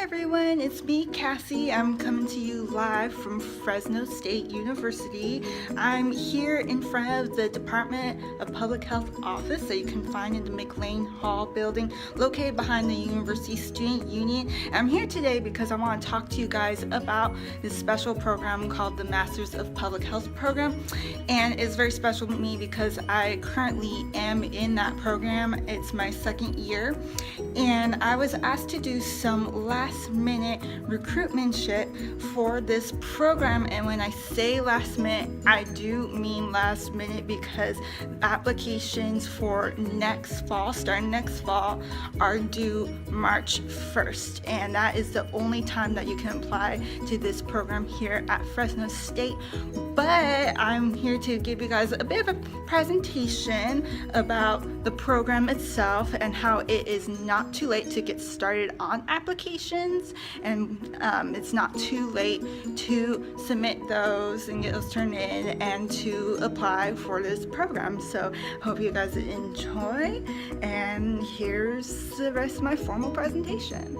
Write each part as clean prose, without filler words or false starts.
everyone, it's me, Cassie. I'm coming to you live from Fresno State University. I'm here in front of the Department of Public Health office that you can find in the McLean Hall building located behind the University Student Union. I'm here today because I want to talk to you guys about this special program called the Masters of Public Health program, and it's very special to me because I currently am in that program. It's my second year, and I was asked to do some last minute recruitmentship for this program. And when I say last minute, I do mean last minute because applications for starting next fall, are due March 1st, and that is the only time that you can apply to this program here at Fresno State. But I'm here to give you guys a bit of a presentation about the program itself and how it is not too late to get started on applications, and it's not too late to submit those and get those turned in and to apply for this program. So hope you guys enjoy, and here's the rest of my formal presentation.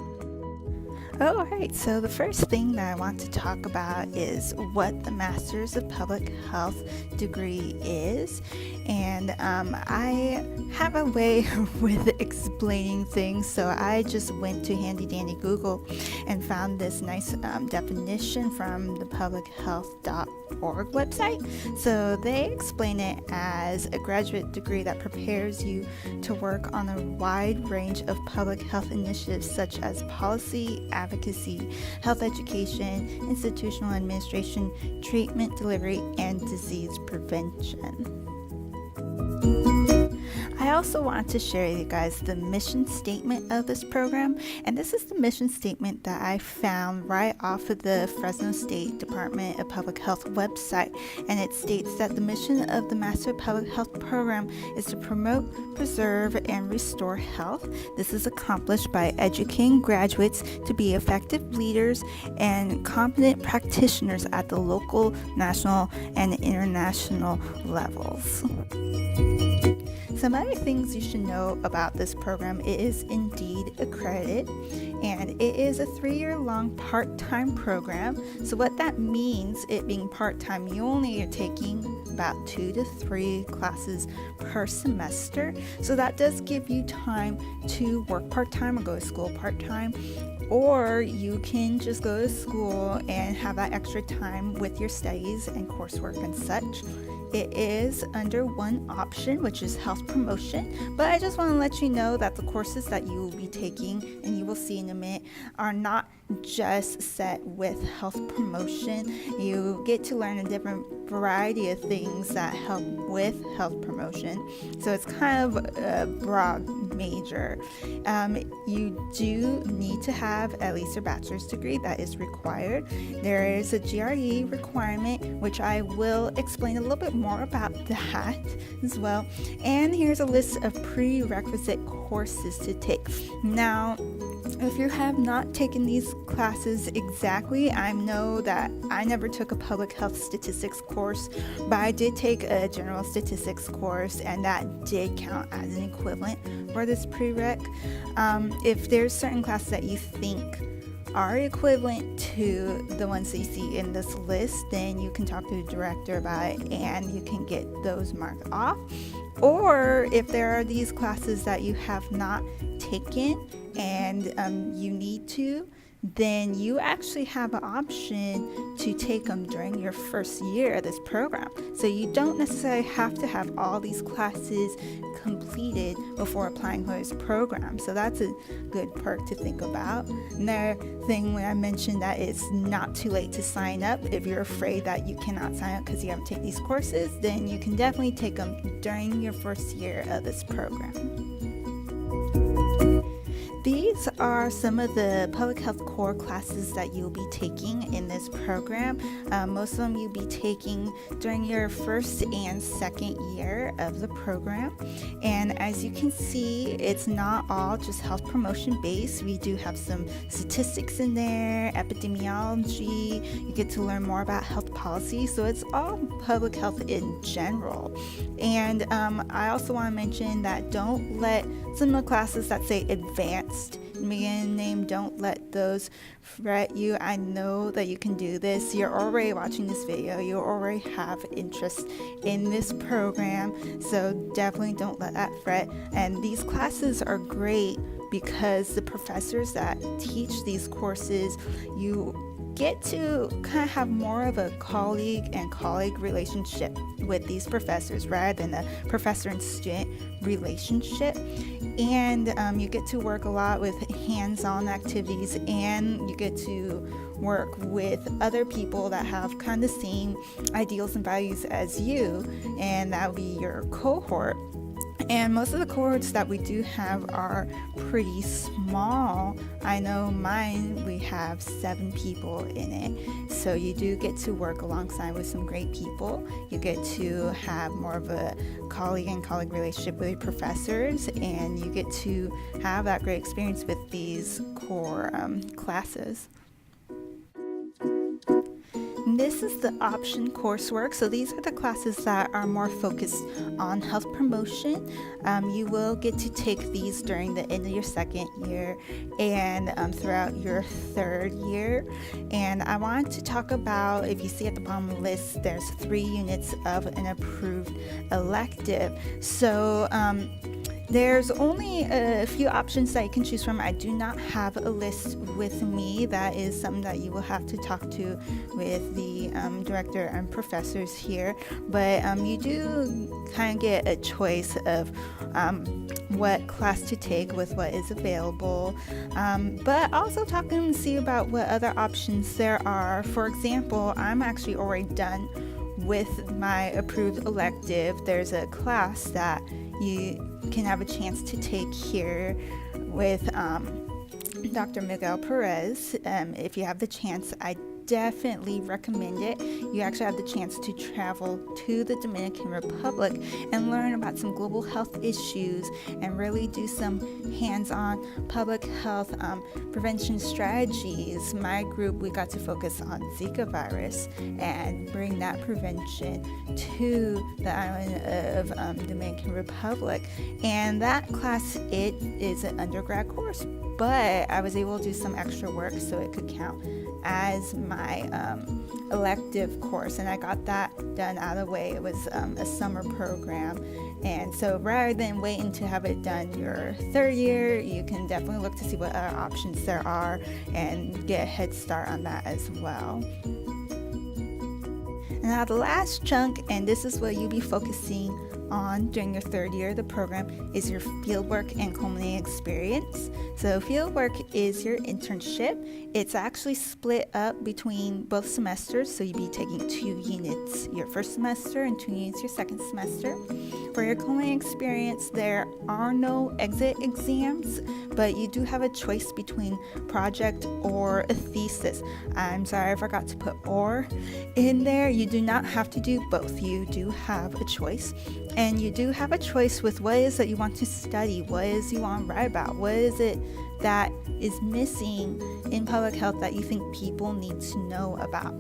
Alright, so the first thing that I want to talk about is what the Masters of Public Health degree is. And I have a way with explaining things, so I just went to handy dandy Google and found this nice definition from the publichealth.org website. So they explain it as a graduate degree that prepares you to work on a wide range of public health initiatives such as policy, advocacy, health education, institutional administration, treatment delivery, and disease prevention. I also want to share with you guys the mission statement of this program, and this is the mission statement that I found right off of the Fresno State Department of Public Health website, and it states that the mission of the Master of Public Health program is to promote, preserve, and restore health. This is accomplished by educating graduates to be effective leaders and competent practitioners at the local, national, and international levels. Some other things you should know about this program: it is indeed accredited, and it is a 3-year long part-time program. So what that means, it being part-time, you only are taking about 2 to 3 classes per semester. So that does give you time to work part-time or go to school part-time, or you can just go to school and have that extra time with your studies and coursework and such. It is under one option, which is health promotion, but I just want to let you know that the courses that you will be taking, and you will see in a minute, are not just set with health promotion. You get to learn a different variety of things that help with health promotion, so it's kind of a broad major. You do need to have at least a bachelor's degree. That is required. There is a GRE requirement, which I will explain a little bit more about that as well. And here's a list of prerequisite courses to take. Now, if you have not taken these classes exactly, I know that I never took a public health statistics course, but I did take a general statistics course, and that did count as an equivalent for this prereq. If there's certain classes that you think are equivalent to the ones that you see in this list, then you can talk to the director about it and you can get those marked off. Or if there are these classes that you have not taken and you need to, then you actually have an option to take them during your first year of this program. So you don't necessarily have to have all these classes completed before applying for this program. So that's a good perk to think about. Another thing, when I mentioned that it's not too late to sign up, if you're afraid that you cannot sign up because you haven't taken these courses, then you can definitely take them during your first year of this program. These are some of the public health core classes that you'll be taking in this program. Most of them you'll be taking during your first and second year of the program. And as you can see, it's not all just health promotion based. We do have some statistics in there, epidemiology. You get to learn more about health policy. So it's all public health in general. And I also want to mention that don't let some of the classes that say advanced beginning name, don't let those fret you. I know that you can do this. You're already watching this video. You already have interest in this program. So definitely don't let that fret. And these classes are great because the professors that teach these courses, you get to kind of have more of a colleague and colleague relationship with these professors rather than a professor and student relationship. And you get to work a lot with hands-on activities, and you get to work with other people that have kind of the same ideals and values as you, and that would be your cohort. And most of the cohorts that we do have are pretty small. I know mine, we have 7 people in it. So you do get to work alongside with some great people. You get to have more of a colleague and colleague relationship with your professors, and you get to have that great experience with these core classes. This is the option coursework. So these are the classes that are more focused on health promotion. You will get to take these during the end of your second year and throughout your third year. And I want to talk about, if you see at the bottom of the list, there's 3 units of an approved elective. So there's only a few options that you can choose from. I do not have a list with me. That is something that you will have to talk to with the director and professors here. But you do kind of get a choice of what class to take with what is available. But also talk and see about what other options there are. For example, I'm actually already done with my approved elective. There's a class that you can have a chance to take here with Dr. Miguel Perez. If you have the chance, I definitely recommend it. You actually have the chance to travel to the Dominican Republic and learn about some global health issues and really do some hands-on public health prevention strategies. My group, we got to focus on Zika virus and bring that prevention to the island of Dominican Republic. And that class, it is an undergrad course, but I was able to do some extra work so it could count as my elective course, and I got that done out of the way. It was a summer program, and so rather than waiting to have it done your third year, you can definitely look to see what other options there are and get a head start on that as well. Now the last chunk, and this is what you'll be focusing on during your third year of the program, is your fieldwork and culminating experience. So fieldwork is your internship. It's actually split up between both semesters, so you'll be taking 2 units your first semester and 2 units your second semester. For your culminating experience, there are no exit exams, but you do have a choice between project or a thesis. I'm sorry, I forgot to put or in there. You do not have to do both. You do have a choice. And you do have a choice with what is that you want to study, what is you want to write about, what is it that is missing in public health that you think people need to know about.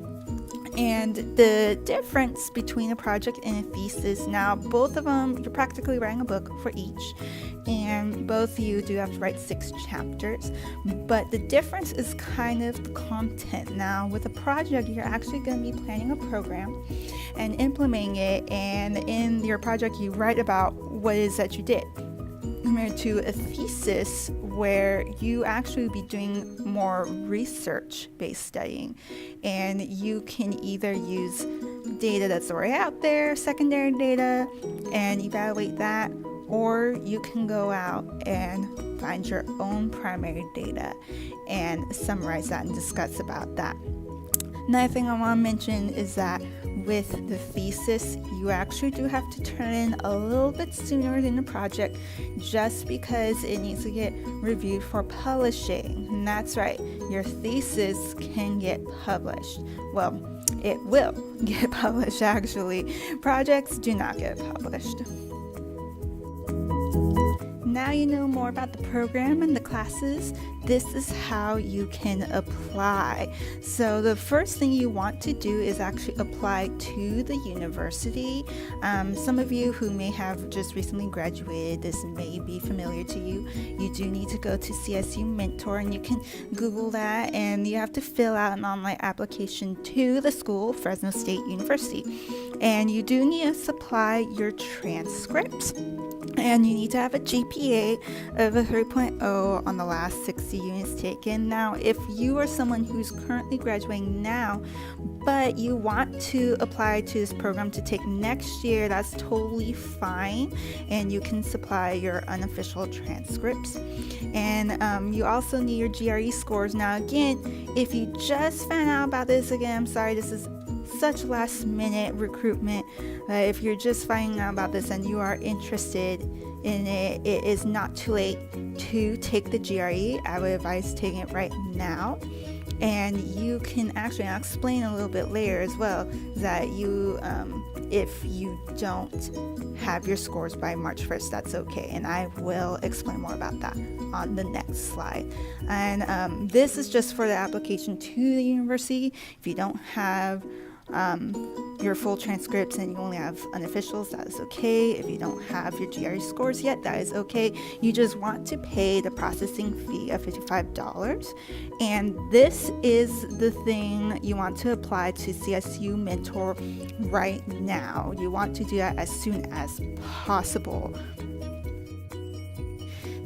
And the difference between a project and a thesis, now both of them, you're practically writing a book for each, and both you do have to write 6 chapters, but the difference is kind of the content. Now with a project, you're actually going to be planning a program and implementing it, and in your project you write about what it is that you did, compared to a thesis where you actually be doing more research-based studying, and you can either use data that's already out there, secondary data, and evaluate that, or you can go out and find your own primary data and summarize that and discuss about that. Another thing I want to mention is that with the thesis, you actually do have to turn in a little bit sooner than the project, just because it needs to get reviewed for publishing. And that's right, your thesis can get published. Well, it will get published actually. Projects do not get published. now you know more about the program and the classes. This is how you can apply. So the first thing you want to do is actually apply to the university. Some of you who may have just recently graduated, this may be familiar to you. You do need to go to CSU Mentor, and you can Google that, and you have to fill out an online application to the school, Fresno State University. And you do need to supply your transcripts. And you need to have a GPA of a 3.0 on the last 60 units taken. Now, if you are someone who's currently graduating now, but you want to apply to this program to take next year, that's totally fine. And you can supply your unofficial transcripts. And you also need your GRE scores. Now, again, if you just found out about this, again, I'm sorry, this is such last minute recruitment. If you're just finding out about this and you are interested in it, it is not too late to take the GRE. I would advise taking it right now. And you can actually, I'll explain a little bit later as well, that you, if you don't have your scores by March 1st, that's okay. And I will explain more about that on the next slide. And this is just for the application to the university. If you don't have your full transcripts and you only have unofficials, that is okay. If you don't have your GRE scores yet, that is okay. You just want to pay the processing fee of $55. And this is the thing you want to apply to CSU Mentor right now. You want to do that as soon as possible.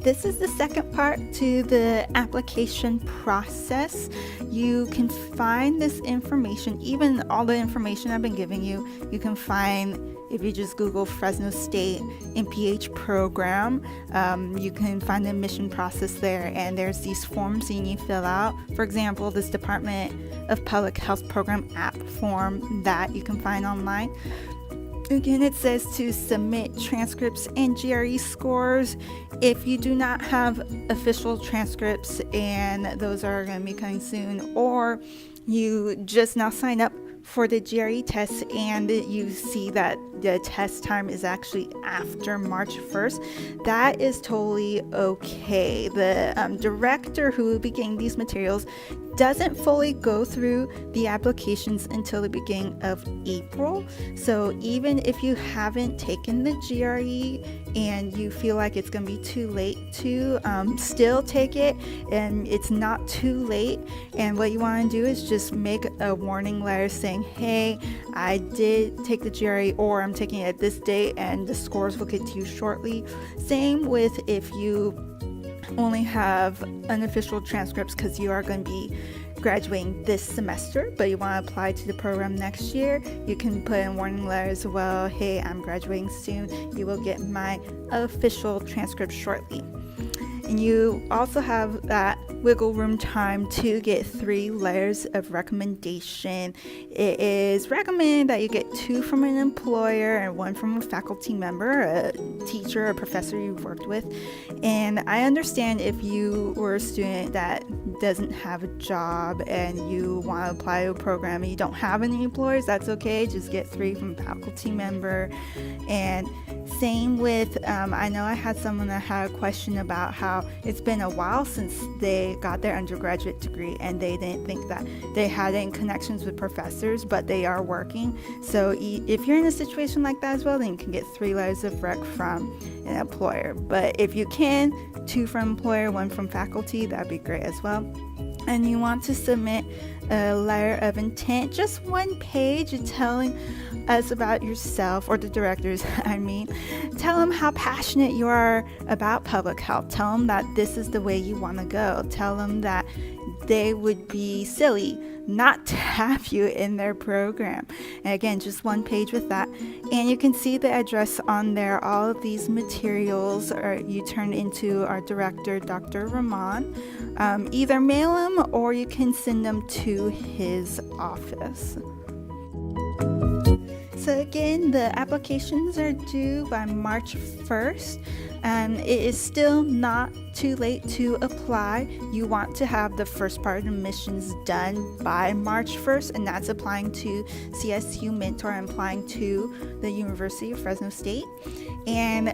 This is the second part to the application process. You can find this information, even all the information I've been giving you, you can find if you just Google Fresno State MPH program. You can find the admission process there, and there's these forms you need to fill out. For example, this Department of Public Health Program app form that you can find online. Again, it says to submit transcripts and GRE scores. If you do not have official transcripts, and those are going to be coming soon, or you just now sign up for the GRE test and you see that the test time is actually after March 1st, that is totally okay. The director who will be getting these materials doesn't fully go through the applications until the beginning of April. So even if you haven't taken the GRE and you feel like it's going to be too late to still take it, and it's not too late, and what you want to do is just make a warning letter saying, hey, I did take the GRE, or I'm taking it at this date and the scores will get to you shortly. Same with if you only have unofficial transcripts, because you are going to be graduating this semester, but you want to apply to the program next year. You can put in warning letters as well. Hey, I'm graduating soon. You will get my official transcript shortly. And you also have that wiggle room time to get 3 letters of recommendation. It is recommended that you get 2 from an employer and 1 from a faculty member, a teacher or professor you've worked with. And I understand if you were a student that doesn't have a job and you want to apply to a program and you don't have any employers, that's okay. Just get 3 from a faculty member. And same with, I know I had someone that had a question about how it's been a while since they got their undergraduate degree and they didn't think that they had any connections with professors, but they are working. So if you're in a situation like that as well, then you can get 3 letters of rec from an employer. But if you can, 2 from employer, 1 from faculty, that'd be great as well. And you want to submit a letter of intent, just 1 page, telling us about yourself, or the directors, I mean. Tell them how passionate you are about public health. Tell them that this is the way you want to go. Tell them that they would be silly not to have you in their program. And again, just 1 page with that. And you can see the address on there. All of these materials you turn into our director, Dr. Rahman. Either mail them or you can send them to his office. So again, the applications are due by March 1st. It is still not too late to apply. You want to have the first part of admissions done by March 1st, and that's applying to CSU Mentor and applying to the University of Fresno State. And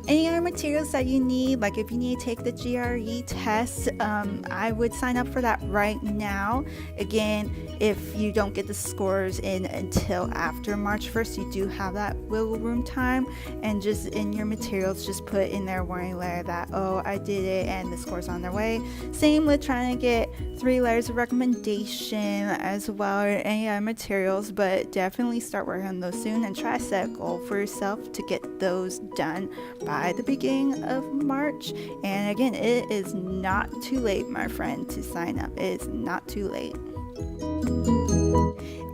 any other materials that you need, like if you need to take the GRE test, I would sign up for that right now. Again, if you don't get the scores in until after March 1st, you do have that wiggle room time, and just in your materials, just put in their warning letter that, oh, I did it and the scores on their way. Same with trying to get 3 letters of recommendation as well, or any other materials, but definitely start working on those soon and try to set a goal for yourself to get those done by the beginning of March. And again, it is not too late, my friend, to sign up. It is not too late.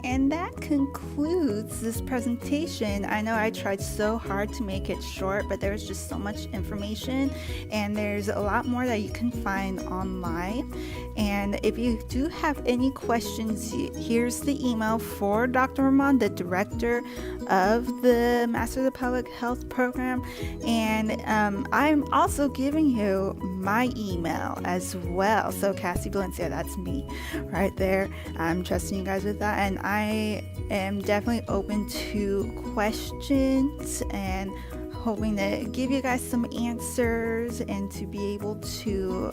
And that concludes this presentation. I know I tried so hard to make it short, but there's just so much information, and there's a lot more that you can find online. And if you do have any questions, here's the email for Dr. Ramon, the director of the Master of Public Health program. And I'm also giving you my email as well. So Cassie Valencia, that's me right there. I'm trusting you guys with that, and I am definitely open to questions and hoping to give you guys some answers and to be able to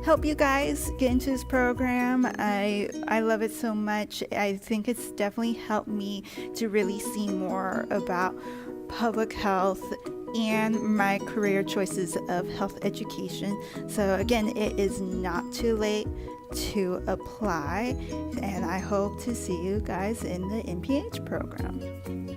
help you guys get into this program. I love it so much. I think it's definitely helped me to really see more about public health and my career choices of health education. So again, it is not too late to apply, and I hope to see you guys in the MPH program.